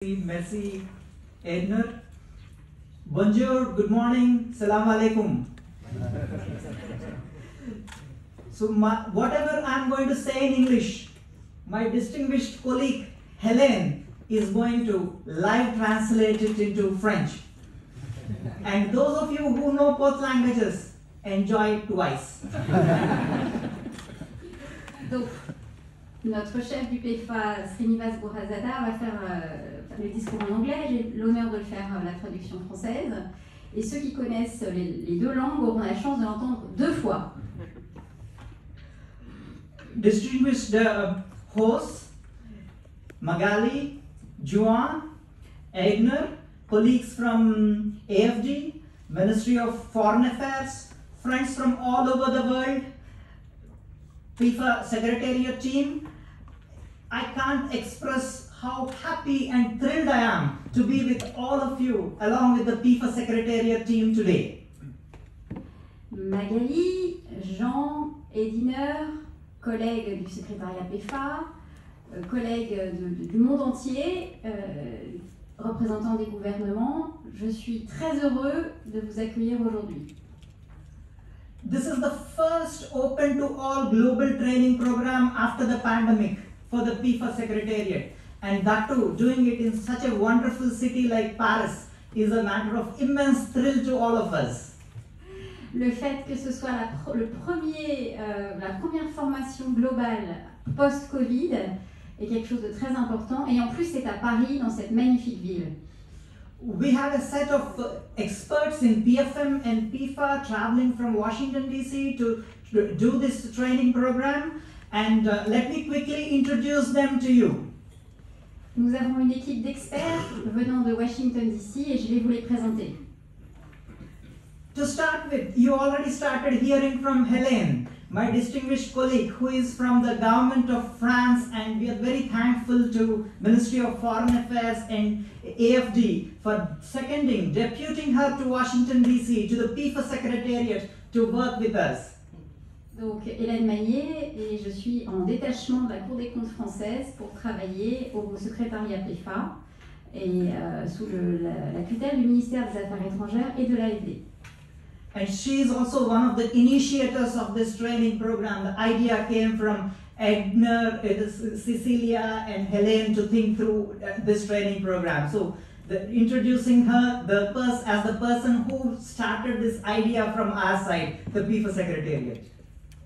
Merci, Edner. Bonjour, good morning, salam alaikum. So whatever I'm going to say in English, my distinguished colleague Hélène is going to live translate it into French. And those of you who know both languages, enjoy it twice. Donc, notre chef du PEFA, Srinivas Borazada, va faire le discours en anglais. J'ai l'honneur de le faire la traduction française. Et ceux qui connaissent les deux langues auront la chance de l'entendre deux fois. Distinguished hosts, Magali, Juan, Edner, colleagues from AFD, Ministry of Foreign Affairs, friends from all over the world, PIFA Secretariat team, I can't express how happy and thrilled I am to be with all of you along with the PIFA Secretariat team today. Magali, Jean, Ediner, collègues du secrétariat PEFA, collègues du monde entier, représentants des gouvernements, je suis très heureux de vous accueillir aujourd'hui. This is the first open to all global training program after the pandemic for the PIFA Secretariat. And that too, doing it in such a wonderful city like Paris is a matter of immense thrill to all of us. Le fait que ce soit la première formation globale post-Covid est quelque chose de très important. Et en plus, c'est à Paris, dans cette magnifique ville. We have a set of experts in PFM and PIFA traveling from Washington DC to do this training program, and let me quickly introduce them to you. Nous avons une équipe d'experts venant de Washington DC et je vais vous les présenter. To start with, you already started hearing from Hélène, my distinguished colleague who is from the government of France, and we are very thankful to Ministry of Foreign Affairs and AFD for deputing her to Washington DC, to the PIFA Secretariat to work with us. Donc Hélène Maillet, et je suis en détachement de la Cour des comptes française pour travailler au secrétariat PEFA et sous la tutelle du ministère des Affaires étrangères et de l'AFD. And she is also one of the initiators of this training program. The idea came from Edner, Cecilia, and Hélène to think through this training program. So, introducing her as the person who started this idea from our side, the PIFA Secretariat.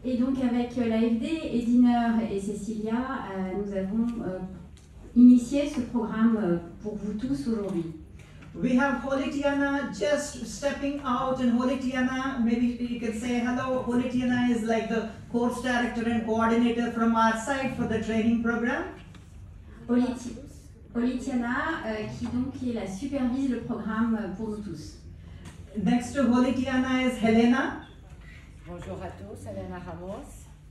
Et donc avec l'AFD, Ediner et Cecilia, nous avons initié ce programme pour vous tous aujourd'hui. We have Holitiana just stepping out, and Holitiana, maybe you can say hello. Holitiana is like the course director and coordinator from our side for the training program. Holitiana, qui supervise le programme pour nous tous. Next to Holitiana is Helena. Bonjour à tous, Elena Ramos.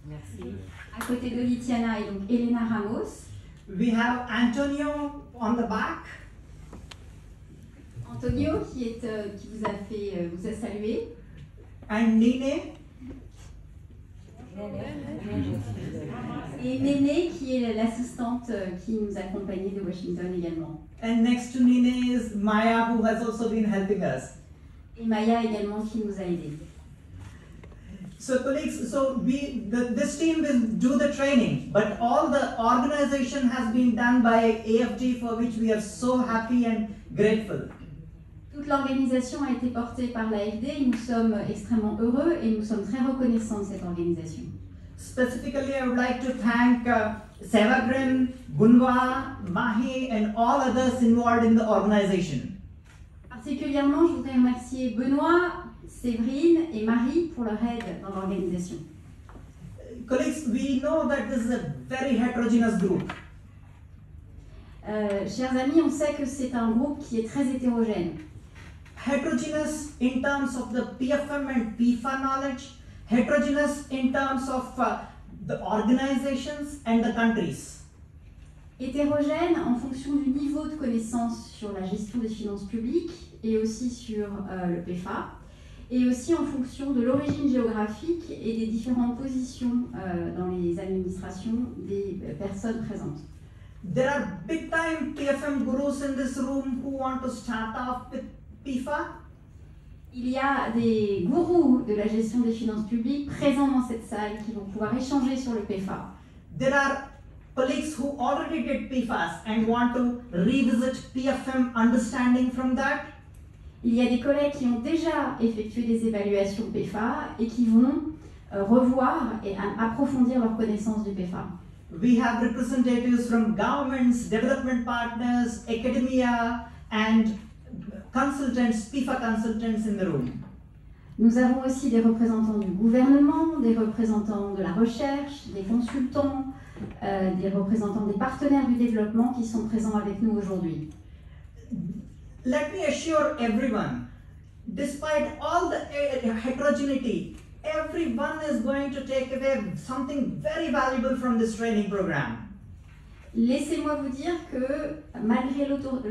Merci. À côté d'Holitiana et donc Elena Ramos. We have Antonio on the back. Antonio qui vous a salué. And Nene. Et Néné qui est l'assistante qui nous accompagnait de Washington également. And next to Nene is Maya, who has also been helping us. Et Maya également qui nous a aidés. So colleagues, this team will do the training, but all the organization has been done by AFD, for which we are so happy and grateful. Toute l'organisation a été portée par l'AFD et nous sommes extrêmement heureux et nous sommes très reconnaissants de cette organisation. Specifically, I would like to thank Sevagrin, Bunwa, Mahi, and all others involved in the organization. Particulièrement, je voudrais remercier Benoît, Séverine et Marie pour leur aide dans l'organisation. Colleagues, we know that this is a very heterogeneous group. Chers amis, on sait que c'est un groupe qui est très hétérogène. Heterogeneous in terms of the PFM and PIFA knowledge, heterogeneous in terms of the organizations and the countries. Hétérogène en fonction du niveau de connaissance sur la gestion des finances publiques et aussi sur le PEFA, et aussi en fonction de l'origine géographique et des différentes positions dans les administrations des personnes présentes. There are big time PFM gurus in this room who want to start off with PIFA. Il y a des gourous de la gestion des finances publiques présents dans cette salle qui vont pouvoir échanger sur le PEFA. There are colleagues who already did PIFAs and want to revisit PFM understanding from that. Il y a des collègues qui ont déjà effectué des évaluations PEFA et qui vont revoir et approfondir leur connaissance du PEFA. We have representatives from governments, development partners, academia, and consultants, PIFA consultants in the room. Nous avons aussi des représentants du gouvernement, des représentants de la recherche, des consultants, des représentants des partenaires du développement qui sont présents avec nous aujourd'hui. Let me assure everyone, despite all the heterogeneity, everyone is going to take away something very valuable from this training program. Laissez-moi vous dire que malgré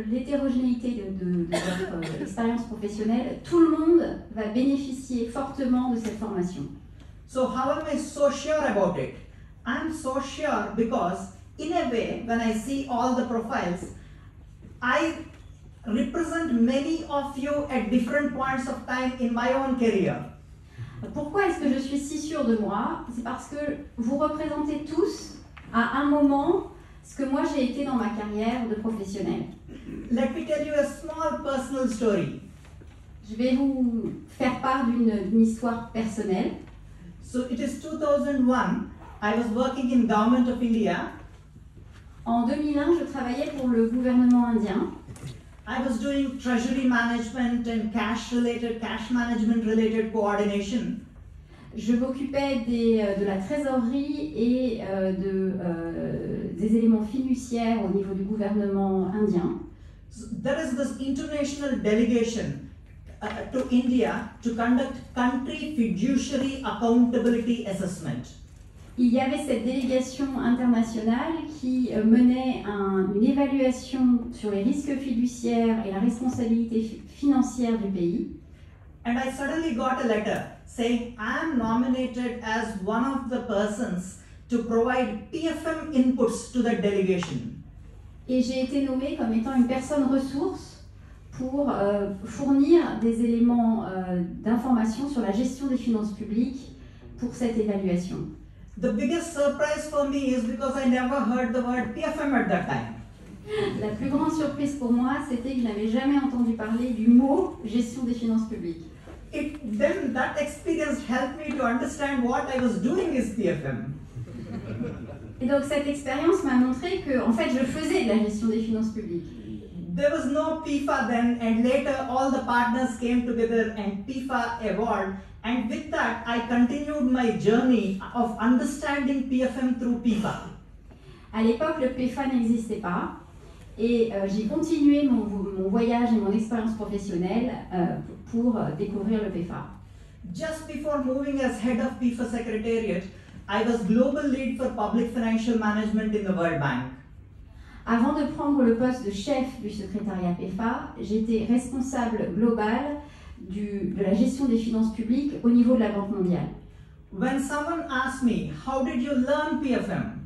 l'hétérogénéité de votre expérience professionnelle, tout le monde va bénéficier fortement de cette formation. So how am I so sure about it? I'm so sure because in a way, when I see all the profiles, I represent many of you at different points of time in my own career. Pourquoi est-ce que je suis si sûre de moi? C'est parce que vous représentez tous à un moment ce que moi j'ai été dans ma carrière de professionnelle. Let me tell you a small personal story. Je vais vous faire part d'une histoire personnelle. So it is 2001. I was working in Government of India. En 2001, je travaillais pour le gouvernement indien. I was doing treasury management and cash management related coordination. Je m'occupais de la trésorerie et des éléments fiduciaires au niveau du gouvernement indien. So there is this international delegation to India to conduct country fiduciary accountability assessment. Il y avait cette délégation internationale qui menait une évaluation sur les risques fiduciaires et la responsabilité financière du pays. And I suddenly got a letter saying I am nominated as one of the persons to provide PFM inputs to the delegation. Et j'ai été nommée comme étant une personne ressource pour fournir des éléments d'information sur la gestion des finances publiques pour cette évaluation. The biggest surprise for me is because I never heard the word PFM at that time. La plus grande surprise pour moi, c'était que je n'avais jamais entendu parler du mot gestion des finances publiques. Then that experience helped me to understand what I was doing is PFM. Et donc cette expérience m'a montré que en fait je faisais de la gestion des finances publiques. There was no PIFA then, and later all the partners came together and PIFA evolved. And with that, I continued my journey of understanding PFM through PIFA. À l'époque, le PEFA n'existait pas et j'ai continué mon voyage et mon expérience professionnelle pour découvrir le PEFA. Just before moving as head of PIFA Secretariat, I was global lead for public financial management in the World Bank. Avant de prendre le poste de chef du secrétariat PEFA, j'étais responsable global de la gestion des finances publiques au niveau de la Banque mondiale. When someone asks me, how did you learn PFM?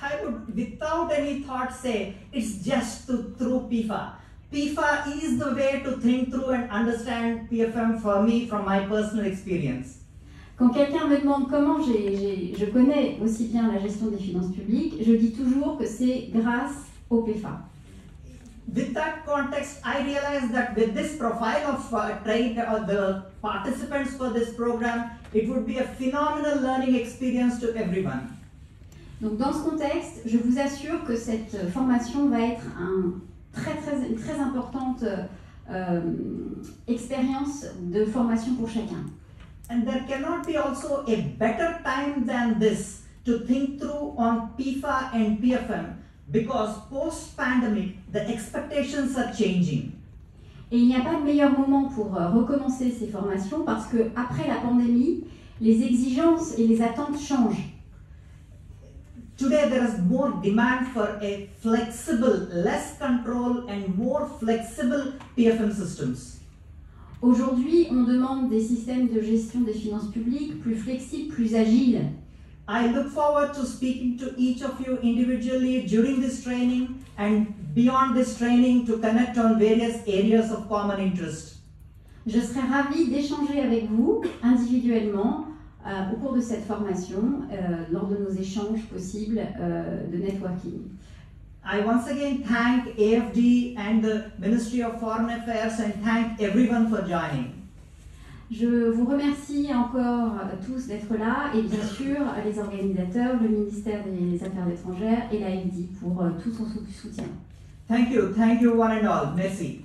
I would, without any thought, say, it's just through PIFA. PIFA is the way to think through and understand PFM for me from my personal experience. Quand quelqu'un me demande comment je connais aussi bien la gestion des finances publiques, je dis toujours que c'est grâce au PEFA. With that context, I realized that with this profile of the participants for this program, it would be a phenomenal learning experience to everyone. Donc dans ce contexte, je vous assure que cette formation va être une très importante expérience de formation pour chacun. And there cannot be also a better time than this to think through on PIFA and PFM. Because post-pandemic, the expectations are changing. Et il n'y a pas de meilleur moment pour recommencer ces formations parce que après la pandémie, les exigences et les attentes changent. Today there is more demand for a flexible, less control and more flexible PFM systems. Aujourd'hui, on demande des systèmes de gestion des finances publiques plus flexibles, plus agiles. I look forward to speaking to each of you individually during this training and beyond this training to connect on various areas of common interest. Je serai ravie d'échanger avec vous individuellement au cours de cette formation, lors de nos échanges possibles de networking. I once again thank AFD and the Ministry of Foreign Affairs and thank everyone for joining. Je vous remercie encore tous d'être là et bien sûr les organisateurs, le ministère des Affaires étrangères et l'AFD pour tout son soutien. Thank you one and all. Merci.